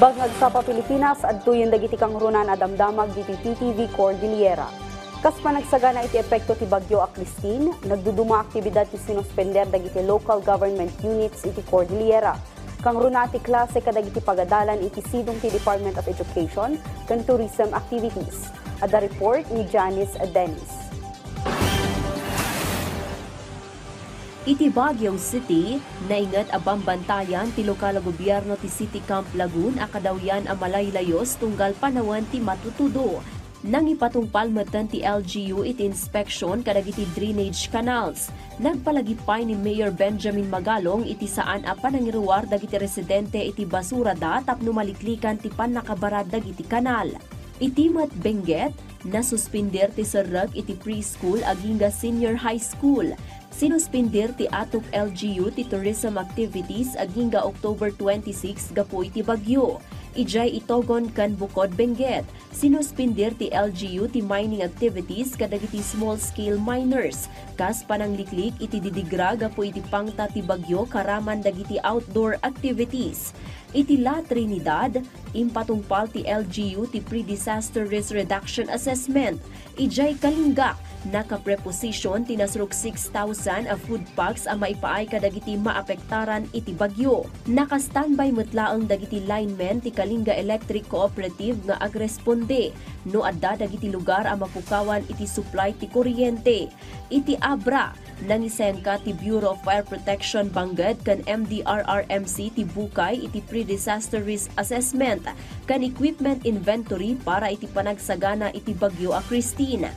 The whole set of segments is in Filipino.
Bangag sa Pilipinas at tuyon dagiti kang runan adamdamag diti PTV Cordillera. Kas panagsagana iti epekto ti Bagyo a Christine, nagduduma aktibidad ti sinuspender dagiti local government units iti Cordillera. Kang runa ti klase kadagiti pagadalan iti sidong ti Department of Education ken tourism activities. Ada report ni Janice Dennis. Iti Baguio City, naingat abang bantayan ti lokal gobyerno ti City Camp Lagun akadawyan a malaylayos tunggal panawan ti matutudo. Nang ipatungpal matan ti LGU iti inspection kadagiti drainage canals. Nagpalagipay ni Mayor Benjamin Magalong iti saan a panangiruwar dagiti residente iti basura da tapno maliklikan ti panakabarad dagiti kanal. Iti mat Benguet, nasuspender ti serrag iti preschool agingga senior high school. Sinuspindir ti atok LGU ti tourism activities agingga October 26 gapu iti Bagyo. Ijay itogon kan bukod Benguet. Sinuspindir ti LGU ti mining activities kadagiti small-scale miners. Kas panangliklik iti didigra gapu iti pangta ti Bagyo karaman dagiti outdoor activities. Iti La Trinidad, impatungpal ti LGU ti pre-disaster risk reduction assessment. Ijay Kalinga, nakapreposisyon tinasruk 6,000 a food packs a maipaay kadagiti maapektaran iti Bagyo. Naka-standby mutlaang dagiti linemen ti Kalinga Electric Cooperative nga agresponde no adda dagiti lugar a mapukawan iti supply ti kuryente. Iti Abra, nangisengka ti Bureau of Fire Protection Bangged kan MDRRMC ti Bukay iti pre-disaster risk assessment kan equipment inventory para iti panagsagana iti Bagyo a Christine.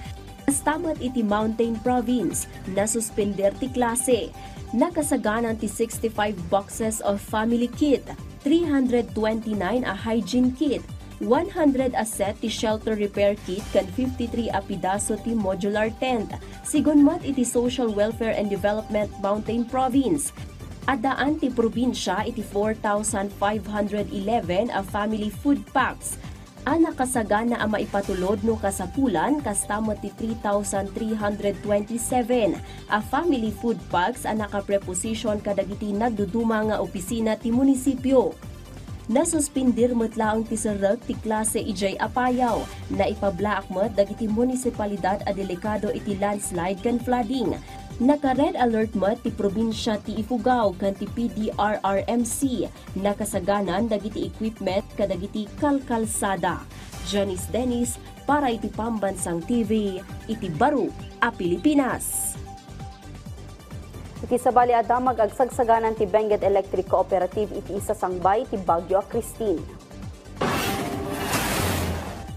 Kastamat iti Mountain Province, nasuspender ti klase. Nakasaganan ti 65 boxes of family kit, 329 a hygiene kit, 100 a set ti shelter repair kit kan 53 a pidaso ti modular tent. Sigunmat iti Social Welfare and Development Mountain Province. Adaan ti probinsya iti 4,511 a family food packs. Anak kasagana ang maipatulod no kasapulan kastamot ti 3,327 a family food packs ang nakapreposisyon kadagiti nagduduma nga opisina ti munisipyo. Nasuspindir mutlaang ti serrag ti klase ijay Apayaw na ipablaakmat dagiti munisipalidad a delikado iti landslide kan flooding. Naka-red alert mat ti probinsya ti Ifugao kan ti PDRRMC. Nakasaganan dagiti equipment kadagiti kalkalsada. Janice Dennis para iti Pambansang TV, iti Baro a Pilipinas. Iti sabali adamag agsagsaganan ti Benguet Electric Cooperative iti isa sangbay ti Bagyo a Christine.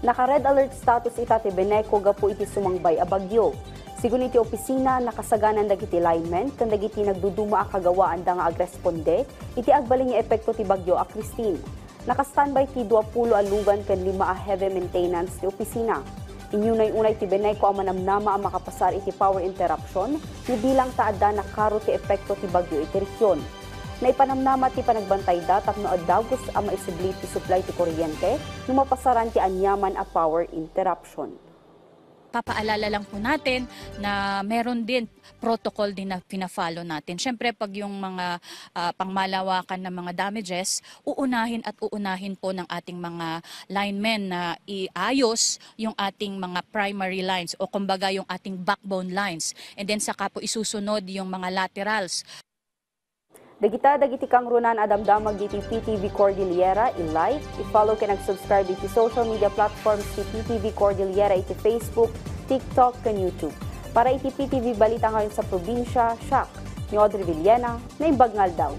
Naka-red alert status ita ti Beneco gapu iti sumangbay a Bagyo. Sigun iti opisina nakasaganan dagiti linemen ken dagiti nagduduma a kagawaan da nga agresponde iti agbaling nga epekto ti Bagyo a Christine. Naka-standby ti 20 a lugan ken 5 a heavy maintenance ti opisina. Inyunay-unay ti Beneco a manamnama a makapasar iti power interruption ni bilang taadda na karo ti epekto ti Bagyo iti region. Naipanamnama ti panagbantay da tapno adagos a maisubli ti supply ti kuryente no mapasaran ti anyaman a power interruption. Papaalala lang po natin na meron din protocol din na pina-follow natin. Siyempre pag yung mga pangmalawakan ng mga damages, uunahin po ng ating mga linemen na iayos yung ating mga primary lines o kumbaga yung ating backbone lines. And then saka po isusunod yung mga laterals. Dagiti kang runan adamdamag diti PTV Cordillera, i-like, i-follow ken nag-subscribe iti social media platforms ti PTV Cordillera iti Facebook, TikTok ken YouTube. Para iti PTV balita ngayon sa probinsya, Siak, ni Audrey Villena, na Imbagnal daw.